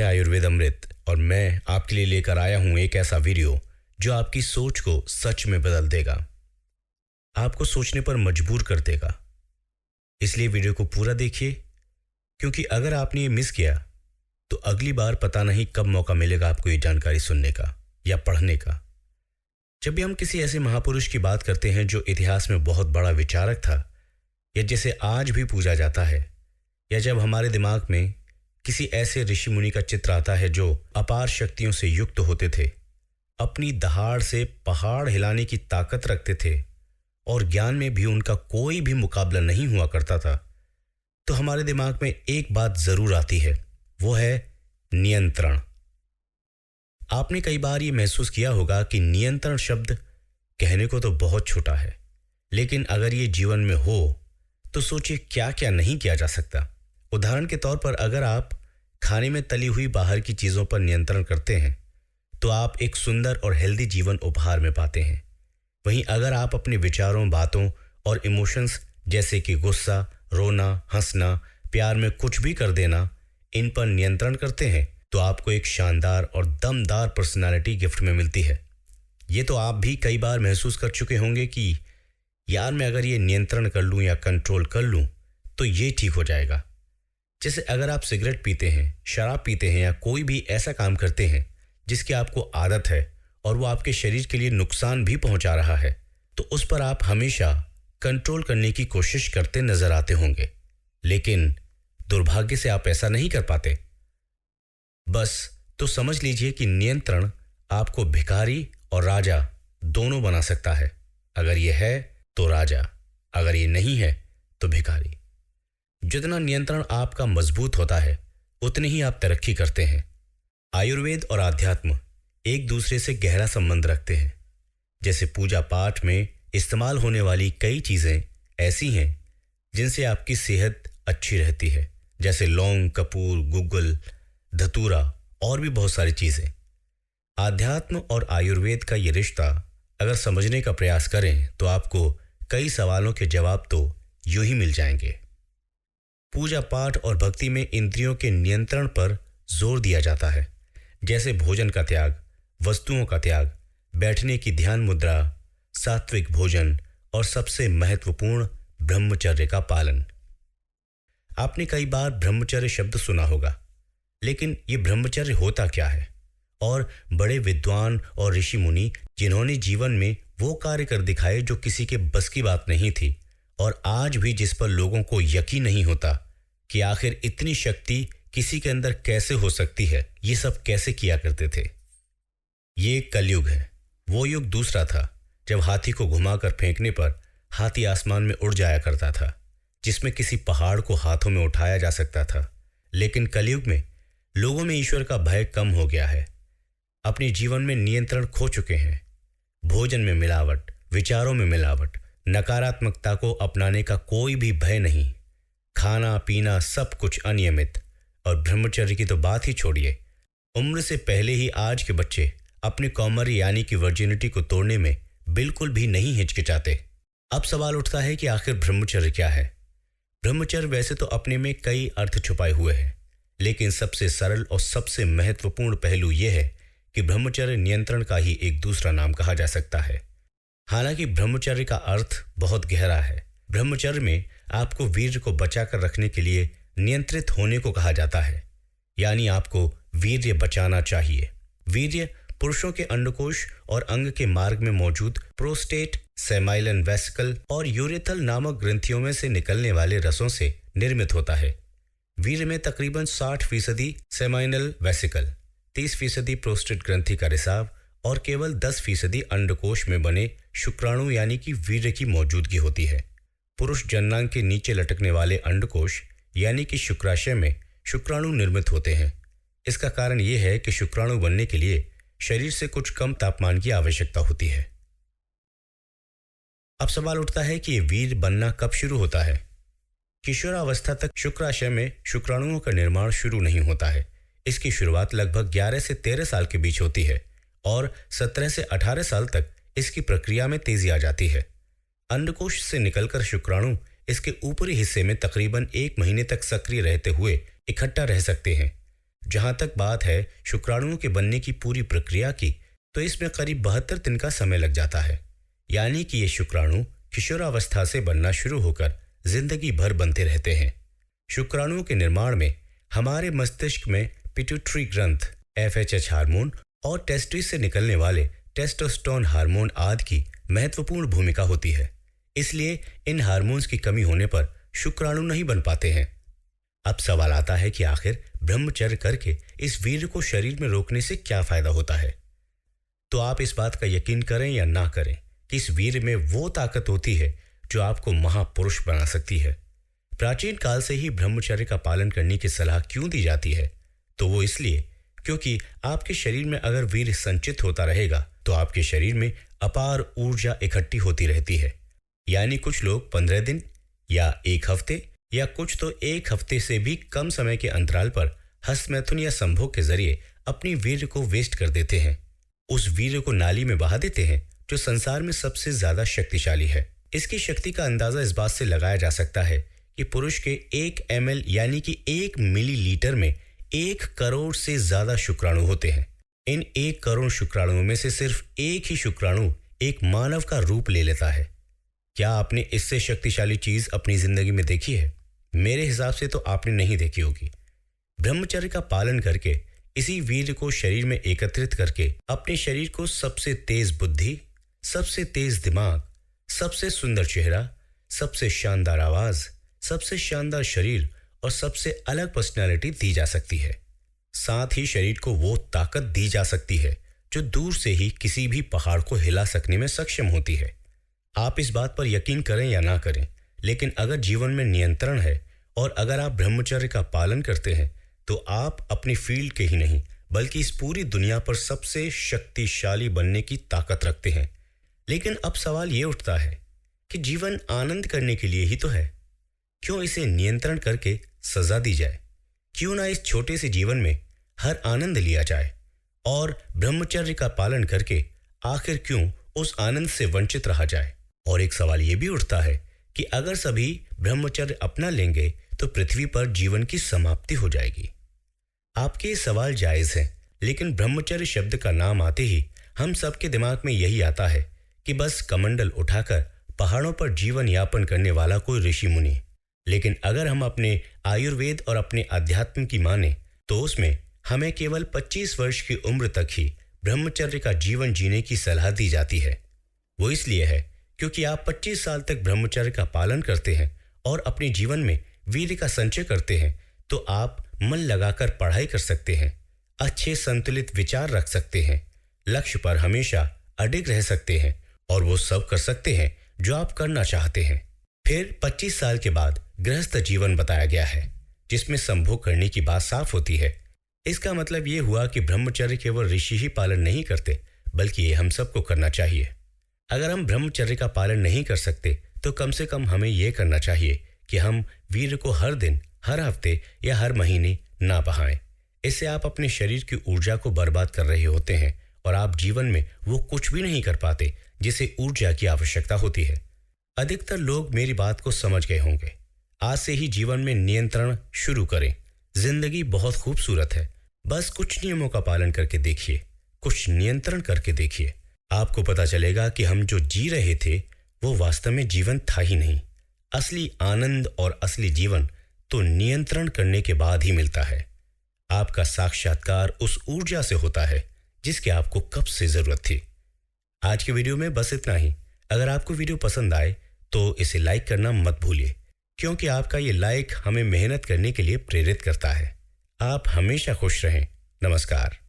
आयुर्वेद अमृत और मैं आपके लिए लेकर आया हूं एक ऐसा वीडियो जो आपकी सोच को सच में बदल देगा, आपको सोचने पर मजबूर कर देगा। इसलिए वीडियो को पूरा देखिए, क्योंकि अगर आपने ये मिस किया तो अगली बार पता नहीं कब मौका मिलेगा आपको ये जानकारी सुनने का या पढ़ने का। जब भी हम किसी ऐसे महापुरुष की बात करते हैं जो इतिहास में बहुत बड़ा विचारक था या जिसे आज भी पूजा जाता है, या जब हमारे दिमाग में किसी ऐसे ऋषि मुनि का चित्र आता है जो अपार शक्तियों से युक्त होते थे, अपनी दहाड़ से पहाड़ हिलाने की ताकत रखते थे और ज्ञान में भी उनका कोई भी मुकाबला नहीं हुआ करता था, तो हमारे दिमाग में एक बात जरूर आती है, वो है नियंत्रण। आपने कई बार ये महसूस किया होगा कि नियंत्रण शब्द कहने को तो बहुत छोटा है, लेकिन अगर ये जीवन में हो तो सोचिए क्या क्या नहीं किया जा सकता। उदाहरण के तौर पर अगर आप खाने में तली हुई बाहर की चीज़ों पर नियंत्रण करते हैं तो आप एक सुंदर और हेल्दी जीवन उपहार में पाते हैं। वहीं अगर आप अपने विचारों, बातों और इमोशंस जैसे कि गुस्सा, रोना, हंसना, प्यार में कुछ भी कर देना, इन पर नियंत्रण करते हैं तो आपको एक शानदार और दमदार पर्सनालिटी गिफ्ट में मिलती है। ये तो आप भी कई बार महसूस कर चुके होंगे कि यार मैं अगर ये नियंत्रण कर लूँ या कंट्रोल कर लूँ तो ये ठीक हो जाएगा। जैसे अगर आप सिगरेट पीते हैं, शराब पीते हैं या कोई भी ऐसा काम करते हैं जिसकी आपको आदत है और वो आपके शरीर के लिए नुकसान भी पहुंचा रहा है, तो उस पर आप हमेशा कंट्रोल करने की कोशिश करते नजर आते होंगे, लेकिन दुर्भाग्य से आप ऐसा नहीं कर पाते। बस तो समझ लीजिए कि नियंत्रण आपको भिखारी और राजा दोनों बना सकता है। अगर ये है तो राजा, अगर ये नहीं है तो भिखारी। जितना नियंत्रण आपका मजबूत होता है उतनी ही आप तरक्की करते हैं। आयुर्वेद और आध्यात्म एक दूसरे से गहरा संबंध रखते हैं। जैसे पूजा पाठ में इस्तेमाल होने वाली कई चीज़ें ऐसी हैं जिनसे आपकी सेहत अच्छी रहती है, जैसे लौंग, कपूर, गुग्गुल, धतूरा और भी बहुत सारी चीज़ें। आध्यात्म और आयुर्वेद का ये रिश्ता अगर समझने का प्रयास करें तो आपको कई सवालों के जवाब तो यूं ही मिल जाएंगे। पूजा पाठ और भक्ति में इंद्रियों के नियंत्रण पर जोर दिया जाता है, जैसे भोजन का त्याग, वस्तुओं का त्याग, बैठने की ध्यान मुद्रा, सात्विक भोजन और सबसे महत्वपूर्ण ब्रह्मचर्य का पालन। आपने कई बार ब्रह्मचर्य शब्द सुना होगा, लेकिन ये ब्रह्मचर्य होता क्या है? और बड़े विद्वान और ऋषि मुनि जिन्होंने जीवन में वो कार्य कर दिखाए जो किसी के बस की बात नहीं थी और आज भी जिस पर लोगों को यकीन नहीं होता कि आखिर इतनी शक्ति किसी के अंदर कैसे हो सकती है, ये सब कैसे किया करते थे। ये एक कलयुग है। वो युग दूसरा था जब हाथी को घुमाकर फेंकने पर हाथी आसमान में उड़ जाया करता था, जिसमें किसी पहाड़ को हाथों में उठाया जा सकता था। लेकिन कलयुग में लोगों में ईश्वर का भय कम हो गया है, अपने जीवन में नियंत्रण खो चुके हैं। भोजन में मिलावट, विचारों में मिलावट, नकारात्मकता को अपनाने का कोई भी भय नहीं, खाना पीना सब कुछ अनियमित, और ब्रह्मचर्य की तो बात ही छोड़िए। उम्र से पहले ही आज के बच्चे अपने कौमार्य यानी कि वर्जिनिटी को तोड़ने में बिल्कुल भी नहीं हिचकिचाते। अब सवाल उठता है कि आखिर ब्रह्मचर्य क्या है? ब्रह्मचर्य वैसे तो अपने में कई अर्थ छुपाए हुए हैं, लेकिन सबसे सरल और सबसे महत्वपूर्ण पहलू यह है कि ब्रह्मचर्य नियंत्रण का ही एक दूसरा नाम कहा जा सकता है। हालांकि ब्रह्मचर्य का अर्थ बहुत गहरा है। ब्रह्मचर्य में आपको वीर्य को बचाकर रखने के लिए नियंत्रित होने को कहा जाता है, यानी आपको वीर्य बचाना चाहिए। वीर्य पुरुषों के अंडकोश और अंग के मार्ग में मौजूद प्रोस्टेट, सेमाइलन वेसिकल और यूरेथल नामक ग्रंथियों में से निकलने वाले रसों से निर्मित होता है। वीर्य में तकरीबन 60% सेमाइनल वेसिकल, 30% प्रोस्टेट ग्रंथि का रिसाव और केवल 10% अंडकोश में बने शुक्राणु यानी कि वीर्य की मौजूदगी होती है। पुरुष जननांग के नीचे लटकने वाले अंडकोश यानी कि शुक्राशय में शुक्राणु निर्मित होते हैं। इसका कारण यह है कि शुक्राणु बनने के लिए शरीर से कुछ कम तापमान की आवश्यकता होती है। अब सवाल उठता है कि ये वीर्य बनना कब शुरू होता है? किशोरावस्था तक शुक्राशय में शुक्राणुओं का निर्माण शुरू नहीं होता है। इसकी शुरुआत लगभग 11 से 13 साल के बीच होती है और 17 से 18 साल तक इसकी प्रक्रिया में तेजी आ जाती है। अंडकोश से निकलकर शुक्राणु इसके ऊपरी हिस्से में तकरीबन 1 महीने तक सक्रिय रहते हुए इकट्ठा रह सकते हैं। जहां तक बात है शुक्राणुओं के बनने की पूरी प्रक्रिया की, तो इसमें करीब 72 दिन का समय लग जाता है। यानी कि ये शुक्राणु किशोरावस्था से बनना शुरू होकर जिंदगी भर बनते रहते हैं। शुक्राणुओं के निर्माण में हमारे मस्तिष्क में पिट्यूटरी ग्रंथ, FHH हार्मोन और टेस्टिस से निकलने वाले टेस्टोस्टेरोन हार्मोन आदि की महत्वपूर्ण भूमिका होती है। इसलिए इन हार्मोन्स की कमी होने पर शुक्राणु नहीं बन पाते हैं। अब सवाल आता है कि आखिर ब्रह्मचर्य करके इस वीर्य को शरीर में रोकने से क्या फायदा होता है। तो आप इस बात का यकीन करें या ना करें कि इस वीर्य में वो ताकत होती है जो आपको महापुरुष बना सकती है। प्राचीन काल से ही ब्रह्मचर्य का पालन करने की सलाह क्यों दी जाती है? तो वो इसलिए क्योंकि आपके शरीर में अगर वीर्य संचित होता रहेगा तो आपके शरीर में अपार ऊर्जा इकट्ठी होती रहती है। यानी कुछ लोग 15 दिन या 1 हफ्ते या कुछ तो 1 हफ्ते से भी कम समय के अंतराल पर हस्तमैथुन या संभोग के जरिए अपनी वीर्य को वेस्ट कर देते हैं। उस वीर्य को नाली में बहा देते हैं जो संसार में सबसे ज्यादा शक्तिशाली है। इसकी शक्ति का अंदाजा इस बात से लगाया जा सकता है कि पुरुष के 1 ml यानी कि 1 मिलीलीटर में 1 करोड़ से ज्यादा शुक्राणु होते हैं। इन 1 करोड़ शुक्राणुओं में से सिर्फ एक ही शुक्राणु एक मानव का रूप ले लेता है। क्या आपने इससे शक्तिशाली चीज अपनी जिंदगी में देखी है? मेरे हिसाब से तो आपने नहीं देखी होगी। ब्रह्मचर्य का पालन करके इसी वीर्य को शरीर में एकत्रित करके अपने शरीर को सबसे तेज बुद्धि, सबसे तेज दिमाग, सबसे सुंदर चेहरा, सबसे शानदार आवाज, सबसे शानदार शरीर और सबसे अलग पर्सनालिटी दी जा सकती है। साथ ही शरीर को वो ताकत दी जा सकती है जो दूर से ही किसी भी पहाड़ को हिला सकने में सक्षम होती है। आप इस बात पर यकीन करें या ना करें, लेकिन अगर जीवन में नियंत्रण है और अगर आप ब्रह्मचर्य का पालन करते हैं तो आप अपनी फील्ड के ही नहीं बल्कि इस पूरी दुनिया पर सबसे शक्तिशाली बनने की ताकत रखते हैं। लेकिन अब सवाल ये उठता है कि जीवन आनंद करने के लिए ही तो है, क्यों इसे नियंत्रण करके सजा दी जाए? क्यों ना इस छोटे से जीवन में हर आनंद लिया जाए और ब्रह्मचर्य का पालन करके आखिर क्यों उस आनंद से वंचित रहा जाए? और एक सवाल यह भी उठता है कि अगर सभी ब्रह्मचर्य अपना लेंगे तो पृथ्वी पर जीवन की समाप्ति हो जाएगी। आपके ये सवाल जायज है, लेकिन ब्रह्मचर्य शब्द का नाम आते ही हम सबके दिमाग में यही आता है कि बस कमंडल उठाकर पहाड़ों पर जीवन यापन करने वाला कोई ऋषि मुनि। लेकिन अगर हम अपने आयुर्वेद और अपने अध्यात्म की माने तो उसमें हमें केवल 25 वर्ष की उम्र तक ही ब्रह्मचर्य का जीवन जीने की सलाह दी जाती है। वो इसलिए है क्योंकि आप 25 साल तक ब्रह्मचर्य का पालन करते हैं और अपने जीवन में वीर्य का संचय करते हैं तो आप मन लगाकर पढ़ाई कर सकते हैं, अच्छे संतुलित विचार रख सकते हैं, लक्ष्य पर हमेशा अडिग रह सकते हैं और वो सब कर सकते हैं जो आप करना चाहते हैं। फिर 25 साल के बाद गृहस्थ जीवन बताया गया है जिसमें संभोग करने की बात साफ होती है। इसका मतलब ये हुआ कि ब्रह्मचर्य केवल ऋषि ही पालन नहीं करते बल्कि ये हम सबको करना चाहिए। अगर हम ब्रह्मचर्य का पालन नहीं कर सकते तो कम से कम हमें यह करना चाहिए कि हम वीर्य को हर दिन, हर हफ्ते या हर महीने ना बहाएं। इससे आप अपने शरीर की ऊर्जा को बर्बाद कर रहे होते हैं और आप जीवन में वो कुछ भी नहीं कर पाते जिसे ऊर्जा की आवश्यकता होती है। अधिकतर लोग मेरी बात को समझ गए होंगे। आज से ही जीवन में नियंत्रण शुरू करें। जिंदगी बहुत खूबसूरत है, बस कुछ नियमों का पालन करके देखिए, कुछ नियंत्रण करके देखिए। आपको पता चलेगा कि हम जो जी रहे थे वो वास्तव में जीवन था ही नहीं। असली आनंद और असली जीवन तो नियंत्रण करने के बाद ही मिलता है। आपका साक्षात्कार उस ऊर्जा से होता है जिसकी आपको कब से जरूरत थी। आज के वीडियो में बस इतना ही। अगर आपको वीडियो पसंद आए तो इसे लाइक करना मत भूलिए, क्योंकि आपका ये लाइक हमें मेहनत करने के लिए प्रेरित करता है। आप हमेशा खुश रहें। नमस्कार।